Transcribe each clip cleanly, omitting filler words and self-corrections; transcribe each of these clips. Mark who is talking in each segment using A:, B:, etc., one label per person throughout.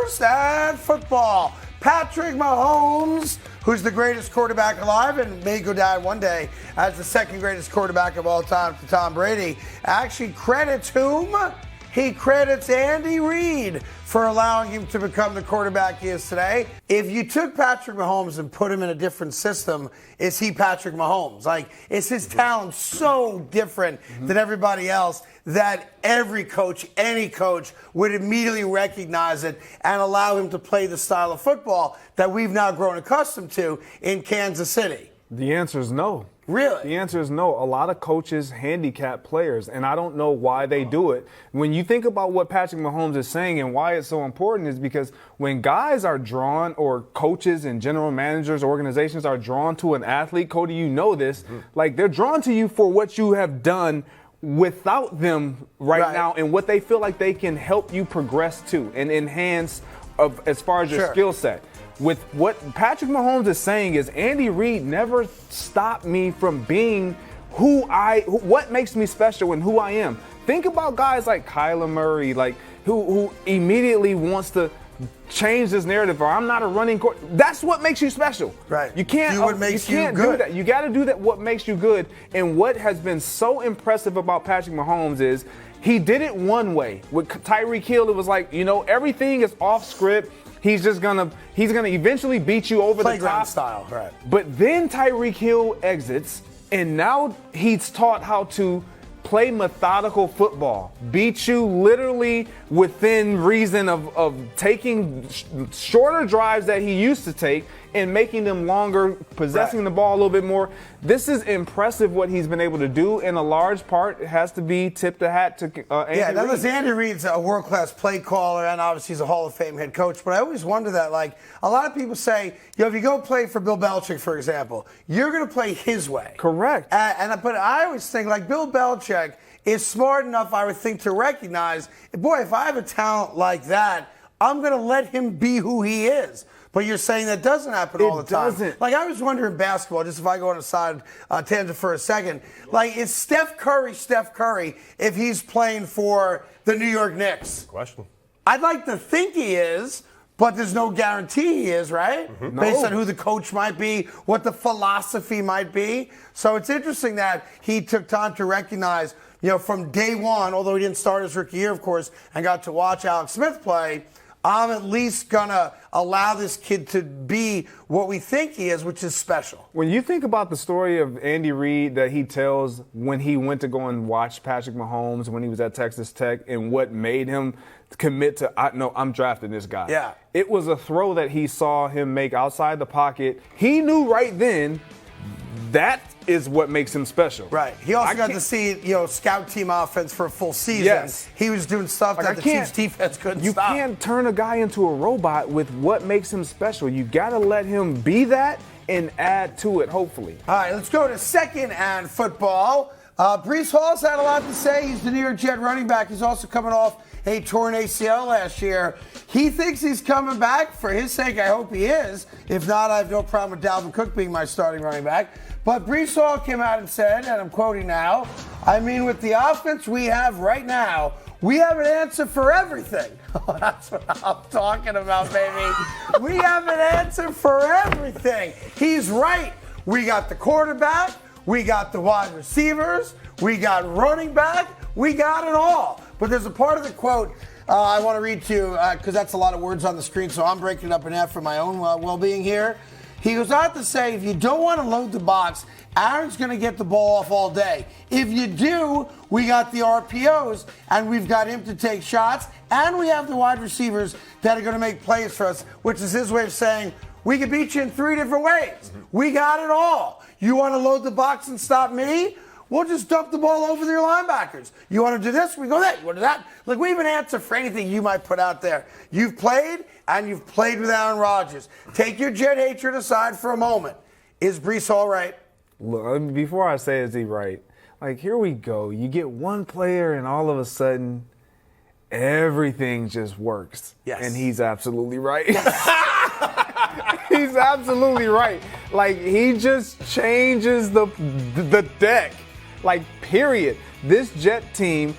A: First and football. Patrick Mahomes, who's the greatest quarterback alive and may go down one day as the second greatest quarterback of all time to Tom Brady, actually credits whom? He credits Andy Reid for allowing him to become the quarterback he is today. If you took Patrick Mahomes and put him in a different system, is he Patrick Mahomes? Like, is his talent so different than everybody else that every coach, any coach, would immediately recognize it and allow him to play the style of football that we've now grown accustomed to in Kansas City?
B: The answer is no.
A: Really?
B: The answer is no. A lot of coaches handicap players, and I don't know why they do it. When you think about what Patrick Mahomes is saying and why it's so important is because when guys are drawn, or coaches and general managers, organizations are drawn to an athlete, Cody, you know this, like they're drawn to you for what you have done without them right now and what they feel like they can help you progress to and enhance as far as your skill set. With what Patrick Mahomes is saying is Andy Reid never stopped me from being what makes me special and who I am. Think about guys like Kyler Murray, like who immediately wants to change this narrative, or I'm not a running quarterback. That's what makes you special.
A: Right.
B: You can't
A: do what makes you good.
B: Do that. You got to do that. What makes you good. And what has been so impressive about Patrick Mahomes is he did it one way. With Tyreek Hill, it was like, everything is off script. He's gonna eventually beat you over the top
A: style, right?
B: But then Tyreek Hill exits, and now he's taught how to play methodical football, beat you literally within reason of taking shorter drives that he used to take and making them longer, possessing the ball a little bit more. This is impressive what he's been able to do, and a large part has to be tip the hat to Andy Reid.
A: Now listen, Andy Reid's a world-class play caller, and obviously he's a Hall of Fame head coach, but I always wonder that, like, a lot of people say, if you go play for Bill Belichick, for example, you're going to play his way.
B: Correct.
A: But I always think, like, Bill Belichick is smart enough, I would think, to recognize, boy, if I have a talent like that, I'm going to let him be who he is. But you're saying that doesn't happen all the time. It doesn't. Like, I was wondering basketball, just if I go on a side tangent for a second, like, is Steph Curry if he's playing for the New York Knicks?
C: Question.
A: I'd like to think he is, but there's no guarantee he is, right?
B: Mm-hmm.
A: Based on who the coach might be, what the philosophy might be. So it's interesting that he took time to recognize, from day one, although he didn't start his rookie year, of course, and got to watch Alex Smith play, I'm at least going to allow this kid to be what we think he is, which is special.
B: When you think about the story of Andy Reid that he tells when he went to go and watch Patrick Mahomes when he was at Texas Tech and what made him commit to, I'm drafting this guy.
A: Yeah.
B: It was a throw that he saw him make outside the pocket. He knew right then that is what makes him special.
A: Right. He also got to see, scout team offense for a full season.
B: Yes.
A: He was doing stuff that the Chiefs defense couldn't stop.
B: You can't turn a guy into a robot with what makes him special. You got to let him be that and add to it, hopefully.
A: All right, let's go to second and football. Breece Hall's had a lot to say. He's the New York Jet running back. He's also coming off a torn ACL last year. He thinks he's coming back. For his sake, I hope he is. If not, I have no problem with Dalvin Cook being my starting running back. But Breece Hall came out and said, and I'm quoting now, with the offense we have right now, we have an answer for everything. Oh, that's what I'm talking about, baby. We have an answer for everything. He's right. We got the quarterback. We got the wide receivers. We got running back. We got it all. But there's a part of the quote I want to read to you because that's a lot of words on the screen, so I'm breaking it up in half for my own well-being here. He goes on to say, if you don't want to load the box, Aaron's going to get the ball off all day. If you do, we got the RPOs, and we've got him to take shots, and we have the wide receivers that are going to make plays for us, which is his way of saying, we can beat you in 3 different ways. We got it all. You want to load the box and stop me? We'll just dump the ball over your linebackers. You want to do this? We go that. You want to do that? Look, we have an answer for anything you might put out there. You've played, and you've played with Aaron Rodgers. Take your Jet hatred aside for a moment. Is Breece Hall right?
B: Look, before I say is he right, here we go. You get one player, and all of a sudden, everything just works.
A: Yes.
B: And he's absolutely right. He's absolutely right. He just changes the deck. Period. This Jet team,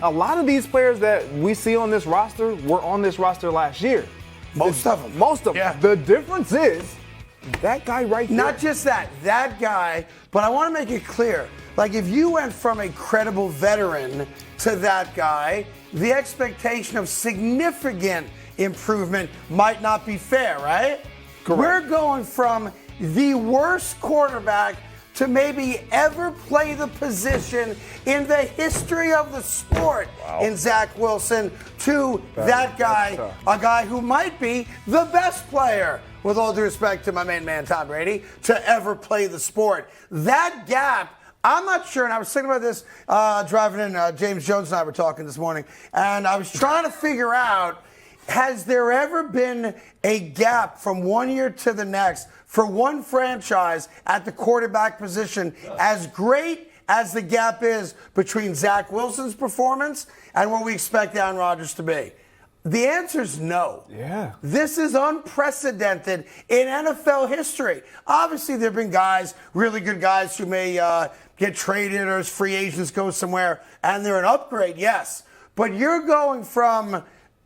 B: a lot of these players that we see on this roster were on this roster last year.
A: Most of them.
B: Most of them.
A: Yeah.
B: The difference is that guy right there.
A: Not just that guy, but I want to make it clear. Like, if you went from a credible veteran to that guy, the expectation of significant improvement might not be fair, right?
B: Correct.
A: We're going from the worst quarterback to maybe ever play the position in the history of the sport in Zach Wilson to that guy, a guy who might be the best player, with all due respect to my main man Tom Brady, to ever play the sport. That gap, I'm not sure, and I was thinking about this driving in. James Jones and I were talking this morning, and I was trying to figure out, has there ever been a gap from one year to the next for one franchise at the quarterback position as great as the gap is between Zach Wilson's performance and what we expect Aaron Rodgers to be? The answer is no.
B: Yeah.
A: This is unprecedented in NFL history. Obviously, there have been guys, really good guys, who may get traded or as free agents go somewhere, and they're an upgrade, yes. But you're going from,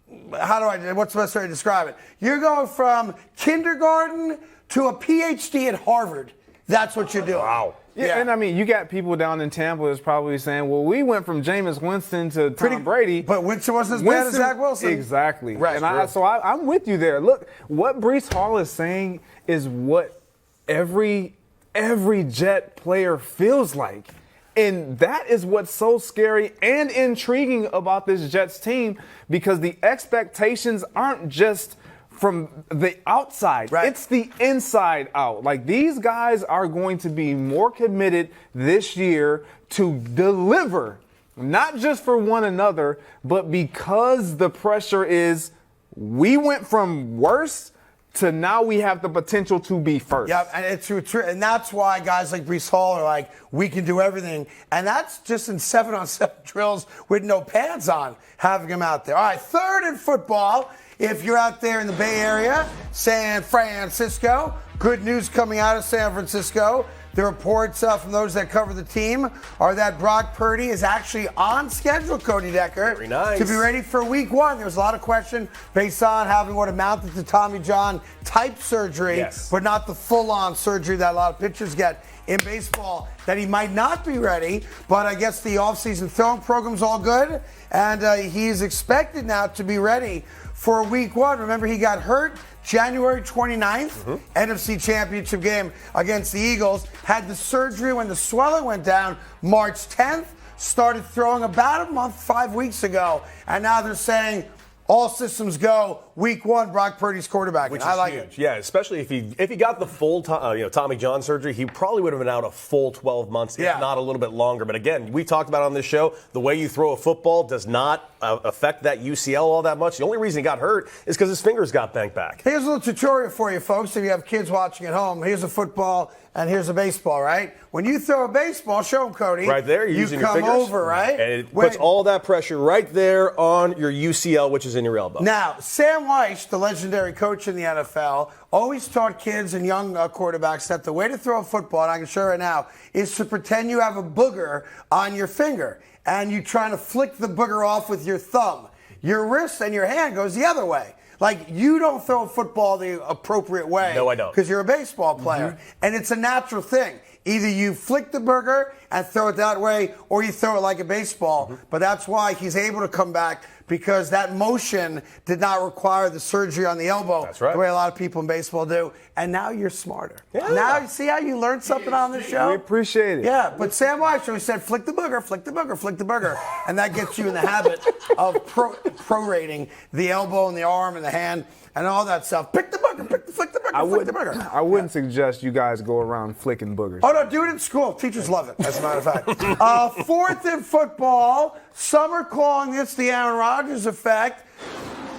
A: what's the best way to describe it? You're going from kindergarten to a PhD at Harvard. That's what you're doing.
C: Wow.
B: Yeah, and I mean, you got people down in Tampa that's probably saying, well, we went from Jameis Winston to Tom Brady.
A: But Winston wasn't as bad as Zach Wilson.
B: Exactly.
A: Right.
B: And I'm with you there. Look, what Breece Hall is saying is what every Jet player feels like. And that is what's so scary and intriguing about this Jets team, because the expectations aren't just from the outside.
A: Right.
B: It's the inside out. Like, these guys are going to be more committed this year to deliver, not just for one another, but because the pressure is, we went from worse to now we have the potential to be first.
A: Yeah, and it's true. And that's why guys like Breece Hall are like, we can do everything. And that's just in 7-on-7 drills with no pads on, having him out there. All right, third in football. If you're out there in the Bay Area, San Francisco, good news coming out of San Francisco. The reports from those that cover the team are that Brock Purdy is actually on schedule, Cody Decker,
C: Very nice.
A: to be ready for week one. There was a lot of question based on having what amounted to Tommy John type surgery,
C: Yes.
A: but not the full-on surgery that a lot of pitchers get in baseball, that he might not be ready. But I guess the offseason throwing program's all good, and he is expected now to be ready for week one. Remember, he got hurt January 29th, NFC Championship game against the Eagles. Had the surgery when the swelling went down March 10th. Started throwing about a month, 5 weeks ago. And now they're saying all systems go. Week one, Brock Purdy's quarterback.
C: Which
A: I
C: is
A: like
C: huge.
A: it.
C: Yeah, especially if he got the full Tommy John surgery, he probably would have been out a full 12 months, if not a little bit longer. But again, we talked about on this show, the way you throw a football does not affect that UCL all that much. The only reason he got hurt is because his fingers got bent back.
A: Here's a little tutorial for you folks. If you have kids watching at home, here's a football and here's a baseball, right? When you throw a baseball, show them, Cody.
C: Right there, you're using your
A: come
C: fingers.
A: over, right?
C: And it puts all that pressure right there on your UCL, which is in your elbow.
A: Now, Sam Weiss, the legendary coach in the NFL, always taught kids and young quarterbacks that the way to throw a football, and I can show it now, is to pretend you have a booger on your finger, and you're trying to flick the booger off with your thumb. Your wrist and your hand goes the other way. Like, you don't throw a football the appropriate way.
C: No, I don't.
A: Because you're a baseball player. And it's a natural thing. Either you flick the burger and throw it that way, or you throw it like a baseball. But that's why he's able to come back, because that motion did not require the surgery on the elbow.
C: That's right.
A: The way a lot of people in baseball do. And now you're smarter.
C: Yeah.
A: Now you see how you learned something on this show?
B: We appreciate it.
A: Yeah, but Sam Weiss always said, flick the booger, flick the booger, flick the booger. And that gets you in the habit of prorating the elbow and the arm and the hand and all that stuff. Flick the booger, flick the booger, flick the booger.
B: I wouldn't suggest you guys go around flicking boogers.
A: Oh, no, do it in school. Teachers love it, as a matter of fact. Fourth in football, some are calling this the Aaron Rodgers effect.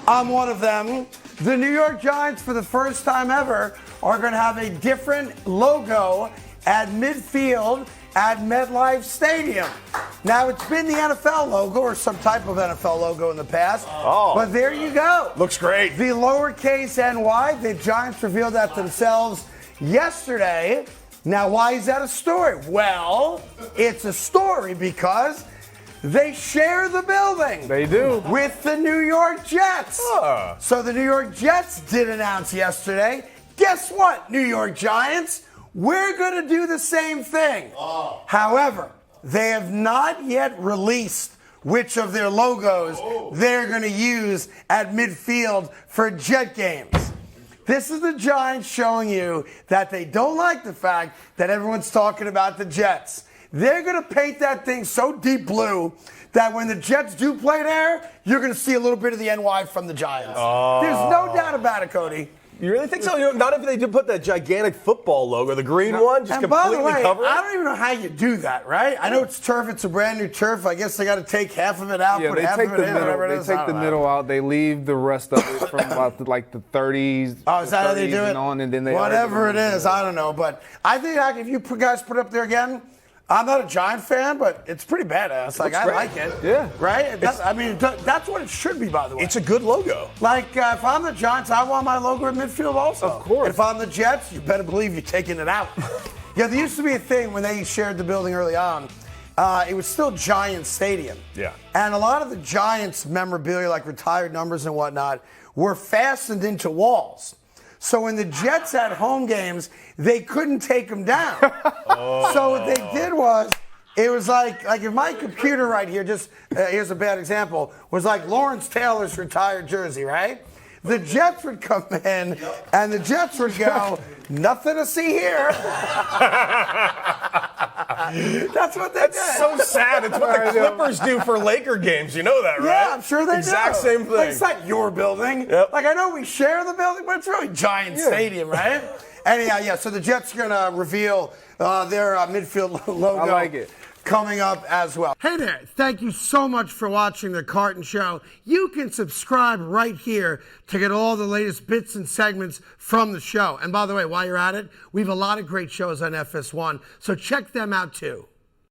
A: I'm one of them. The New York Giants, for the first time ever, are going to have a different logo at midfield at MetLife Stadium. Now, it's been the NFL logo or some type of NFL logo in the past, but there you go.
C: Looks great.
A: The lowercase NY, the Giants revealed that themselves yesterday. Now, why is that a story? Well, it's a story because They share the building.
B: They do.
A: With the New York Jets. So the New York Jets did announce yesterday, guess what, New York Giants? We're going to do the same thing. However, they have not yet released which of their logos they're going to use at midfield for Jet games. This is the Giants showing you that they don't like the fact that everyone's talking about the Jets. They're going to paint that thing so deep blue that when the Jets do play there, you're going to see a little bit of the NY from the Giants. There's no doubt about it, Cody.
C: You really think so? Not if they do put that gigantic football logo, the green one, just
A: and by
C: completely
A: the way,
C: cover it?
A: I don't even know how you do that, right? I know it's turf. It's a brand new turf. I guess they got to take half of it out,
B: Yeah,
A: put
B: they
A: half
B: take
A: of
B: the
A: it in,
B: middle.
A: whatever it
B: They
A: is.
B: take the middle out. They leave the rest of it from about the 30s.
A: Oh, is that how they do it?
B: And then they
A: whatever it is, I don't know. But I think if you guys put it up there again, I'm not a Giant fan, but it's pretty badass. Like, I like it.
B: Yeah.
A: Right? That's what it should be, by the way.
C: It's a good logo.
A: Like, if I'm the Giants, I want my logo in midfield also.
B: Of course.
A: If I'm the Jets, you better believe you're taking it out. Yeah, there used to be a thing when they shared the building early on. It was still Giants Stadium.
C: Yeah.
A: And a lot of the Giants memorabilia, like retired numbers and whatnot, were fastened into walls. So when the Jets had home games, they couldn't take them down. So what they did was, it was like if my computer right here, just here's a bad example, was like Lawrence Taylor's retired jersey, right? The Jets would come in, and the Jets would go, nothing to see here. That's what they did.
C: So sad. It's what the Clippers do for Laker games. You know that, right?
A: Yeah, I'm sure they
C: Exact
A: do.
C: same thing.
A: Like, it's not your building.
C: Yep.
A: Like, I know we share the building, but it's really Giant Stadium, right? Anyhow, yeah, so the Jets are going to reveal their midfield logo.
B: I like it.
A: Coming up as well. Hey there, thank you so much for watching The Carton Show. You can subscribe right here to get all the latest bits and segments from the show. And by the way, while you're at it, we have a lot of great shows on FS1, so check them out too.